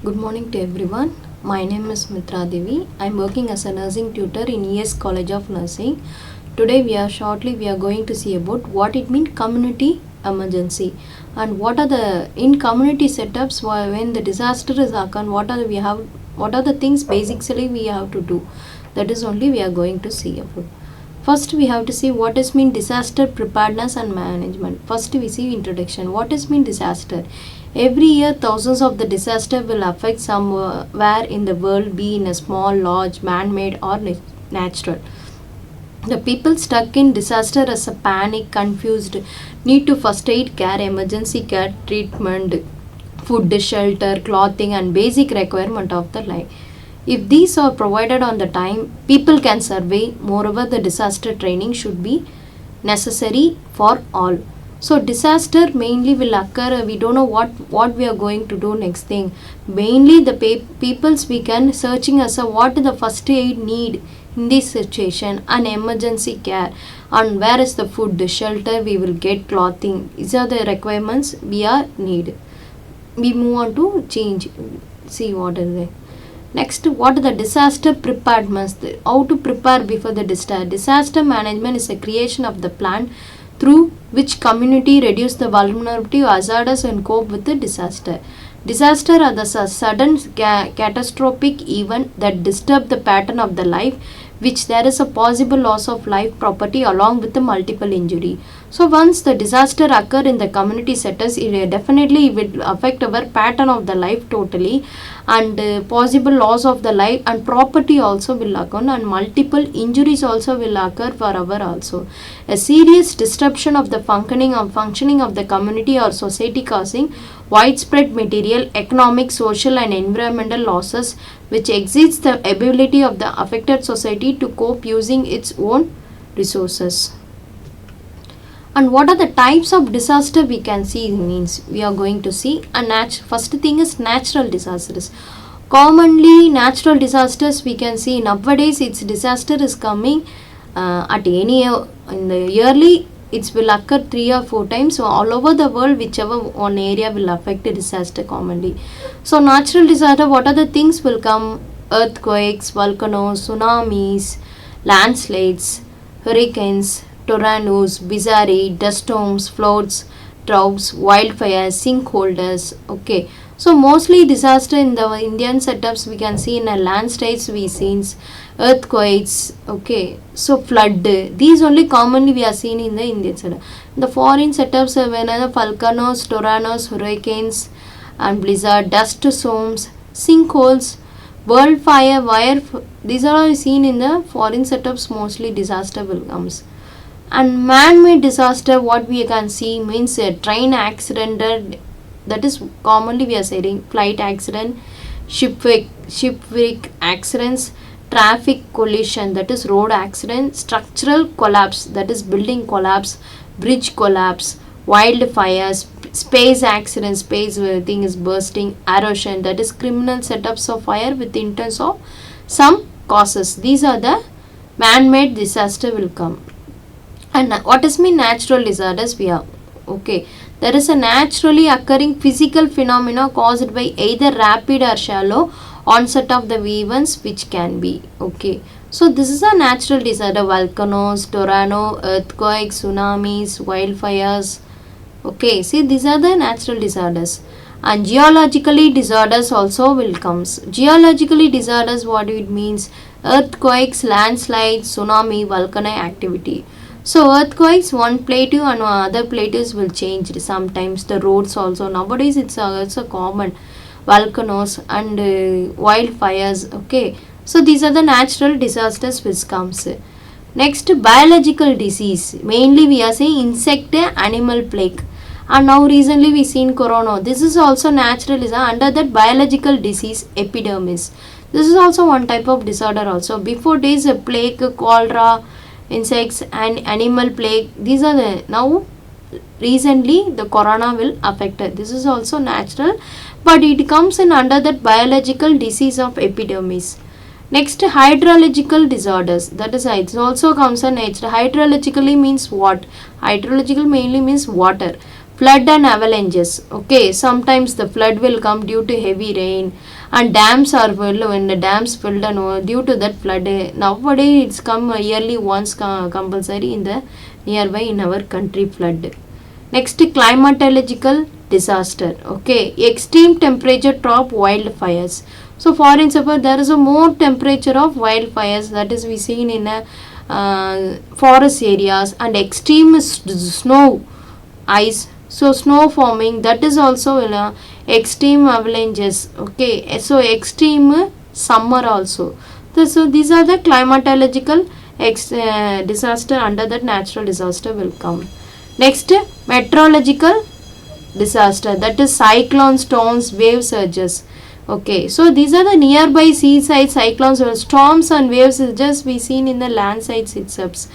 Good morning to everyone. My name is Mithradevi. I am working as a nursing tutor in E.S College of Nursing. Today we are going to see about what it means community emergency and what are the in community setups when the disaster is occurred, what are the things basically we have to do. That is only we are going to see about. First, we have to see what is mean disaster preparedness and management. First, we see introduction. What is mean disaster? Every year, thousands of the disaster will affect somewhere in the world, be in a small, large, man-made or natural. The people stuck in disaster as a panic, confused, need to first aid care, emergency care, treatment, food, shelter, clothing, and basic requirement of the life. If these are provided on the time, people can survive. Moreover, the disaster training should be necessary for all. So disaster mainly will occur. We don't know what we are going to do next thing. Mainly the peoples we can searching as a what the first aid need in this situation and emergency care and where is the food, the shelter we will get, clothing. These are the requirements we are need. We move on to change. See what is there. Next, what is the disaster preparedness? How to prepare before the disaster. Disaster management is a creation of the plan through which community reduce the vulnerability of hazards and cope with the disaster. Disaster are the sudden catastrophic event that disturb the pattern of the life, which there is a possible loss of life, property along with the multiple injury. So once the disaster occur in the community settings, it definitely will affect our pattern of the life totally, and possible loss of the life and property also will occur, and multiple injuries also will occur for our also. A serious disruption of the functioning of the community or society, causing widespread material, economic, social and environmental losses which exceeds the ability of the affected society to cope using its own resources. And what are the types of disaster we can see means we are going to see first thing is natural disasters. Commonly natural disasters we can see nowadays its disaster is coming at any in the yearly it will occur 3 or 4 times. So all over the world whichever one area will affect the disaster commonly. So natural disaster, what are the things will come? Earthquakes, volcanoes, tsunamis, landslides, hurricanes, tornadoes, bizarre, dust storms, floods, droughts, wildfires, sinkholders. Okay, so mostly disaster in the Indian setups we can see in a landslides we scenes, earthquakes. Okay, so flood. These only commonly we are seen in the Indian setup. The foreign setups are whenever volcanoes, tornadoes, hurricanes, and blizzard, dust storms, sinkholes, wildfire, these are all seen in the foreign setups. Mostly disaster will comes. And man-made disaster what we can see means a train accident, that is commonly we are saying flight accident, shipwreck accidents, traffic collision, that is road accident, structural collapse, that is building collapse, bridge collapse, wildfires, space accidents, space where thing is bursting, erosion, that is criminal setups of fire with intents of some causes. These are the man-made disaster will come. And what is mean natural disasters? We are okay. There is a naturally occurring physical phenomena caused by either rapid or shallow onset of the events which can be okay. So this is a natural disaster: volcanoes, tornado, earthquakes, tsunamis, wildfires. Okay, see these are the natural disasters. And geologically disorders also will comes. Geologically disorders what it means? Earthquakes, landslides, tsunami, volcanic activity. So earthquakes, one plateau and other plateaus will change. Sometimes the roads also. Nowadays it's also common. Volcanoes and wildfires. Okay. So these are the natural disasters which comes. Next, biological disease. Mainly we are saying insect animal plague. And now recently we seen corona. This is also natural disaster. Under that biological disease epidemics. This is also one type of disorder also. Before days a plague, cholera, insects and animal plague, these are the now recently the corona will affect it. This is also natural, but it comes in under that biological disease of epidemics. Next, hydrological disorders, that is it also comes in nature. Hydrologically means what? Hydrological mainly means water. Flood and avalanches. Okay, sometimes the flood will come due to heavy rain, and dams are filled when the dams filled, and due to that flood. Nowadays it's come yearly once compulsory in the nearby in our country flood. Next, climatological disaster. Okay, extreme temperature drop wildfires. So for example, there is a more temperature of wildfires that is we seen in a forest areas, and extreme snow, ice, so snow forming, that is also in a extreme avalanches. Okay, so extreme summer also. So these are the climatological disaster. Under that natural disaster will come. Next, meteorological disaster, that is cyclone, storms, wave surges. Okay, so these are the nearby seaside cyclones or storms and wave surges we seen in the land sides itself.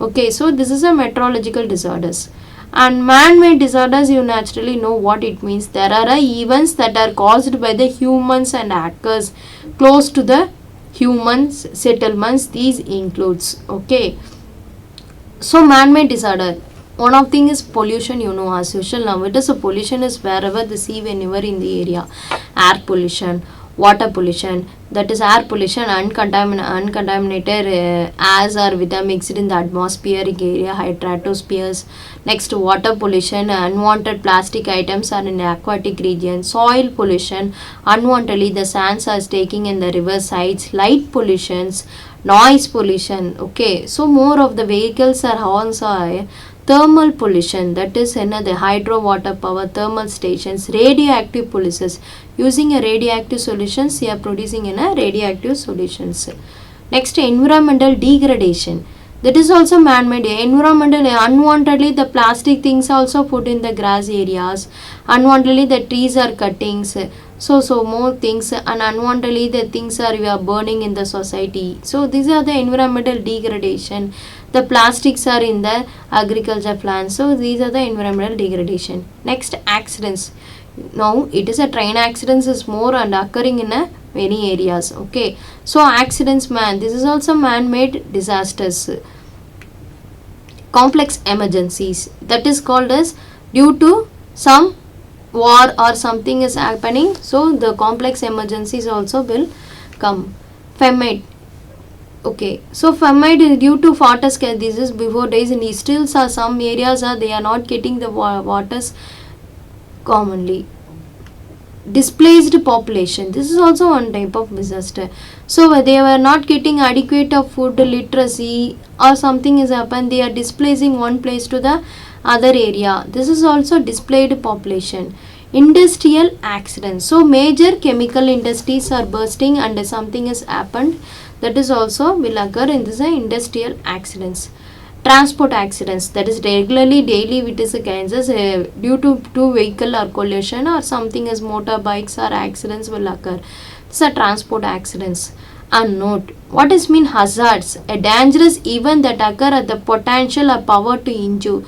Okay, so this is a meteorological disorders. And man-made disorders, you naturally know what it means. There are events that are caused by the humans and actors close to the humans settlements. These includes, okay, so man-made disorder. One of thing is pollution, you know, as usual now it is a pollution is wherever the sea, whenever in the area. Air pollution, water pollution, that is air pollution, uncontaminated airs are with a mixed in the atmospheric area, stratospheres. Next, water pollution, unwanted plastic items are in the aquatic region. Soil pollution, unwantedly the sands are taking in the river sides. Light pollutions, noise pollution. Okay, so more of the vehicles are horns are. Thermal pollution, that is another hydro water power thermal stations. Radioactive pollutions, using a radioactive solutions, you are producing in a radioactive solutions. Next, environmental degradation, that is also man-made. Environmental, unwantedly the plastic things also put in the grass areas, unwantedly the trees are cuttings, so more things, and unwantedly the things are we are burning in the society. So these are the environmental degradation. The plastics are in the agriculture plants, so these are the environmental degradation. Next, accidents. Now it is a train accidents is more and occurring in a many areas. Okay, so accidents, man, this is also man-made disasters. Complex emergencies, that is called as due to some war or something is happening, so the complex emergencies also will come. Famine. Okay, so famine is due to water scarcity. This is before days and still some areas are they are not getting the waters commonly. Displaced population, this is also one type of disaster. So they were not getting adequate of food literacy or something is happened, they are displacing one place to the other area. This is also displaced population. Industrial accidents, so major chemical industries are bursting and something has happened, that is also will occur in this industrial accidents. Transport accidents, that is regularly daily it is cases due to two vehicle or collision or something as motorbikes or accidents will occur. These are transport accidents. And note, what is mean hazards? A dangerous event that occur at the potential or power to injure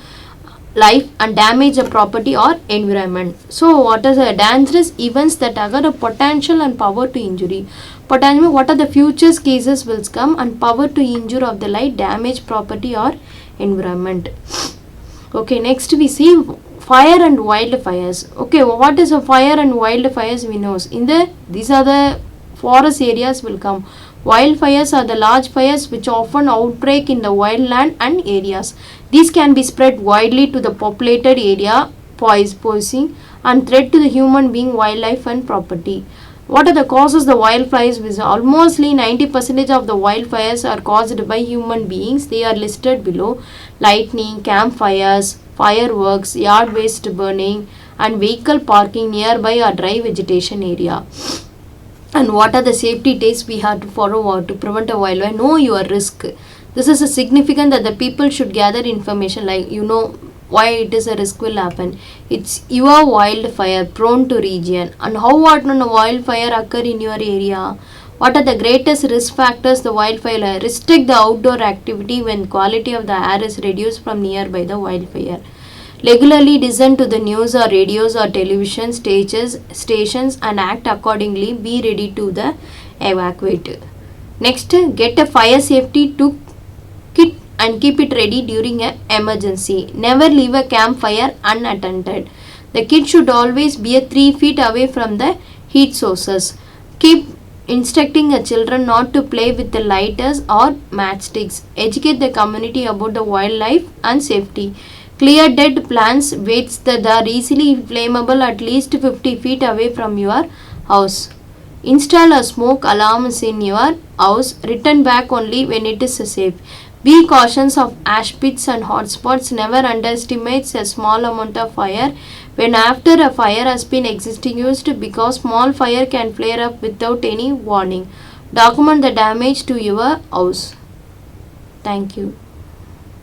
life and damage a property or environment. So what is the dangerous events that occur a potential and power to injury? Potential, what are the future cases will come, and power to injure of the life, damage property or environment. Okay, next we see fire and wildfires. Okay, what is a fire and wildfires we know? In the these are the forest areas will come. Wildfires are the large fires which often outbreak in the wildland and areas. These can be spread widely to the populated area, posing and threat to the human being, wildlife and property. What are the causes of the wildfires? Almostly 90% of the wildfires are caused by human beings. They are listed below. Lightning, campfires, fireworks, yard waste burning and vehicle parking nearby or dry vegetation area. And what are the safety tips we have to follow to prevent a wildfire? Know your risk. This is a significant that the people should gather information, like you know why it is a risk will happen. It's your wildfire prone to region, and how what a wildfire occur in your area. What are the greatest risk factors the wildfire? Restrict the outdoor activity when quality of the air is reduced from nearby the wildfire. Regularly listen to the news or radios or television stations and act accordingly. Be ready to the evacuate. Next, get a fire safety kit and keep it ready during an emergency. Never leave a campfire unattended. The kid should always be 3 feet away from the heat sources. Keep instructing the children not to play with the lighters or matchsticks. Educate the community about the wildlife and safety. Clear dead plants, weights that are easily flammable at least 50 feet away from your house. Install a smoke alarms in your house. Return back only when it is safe. Be cautious of ash pits and hotspots. Never underestimate a small amount of fire when after a fire has been extinguished, because small fire can flare up without any warning. Document the damage to your house. Thank you.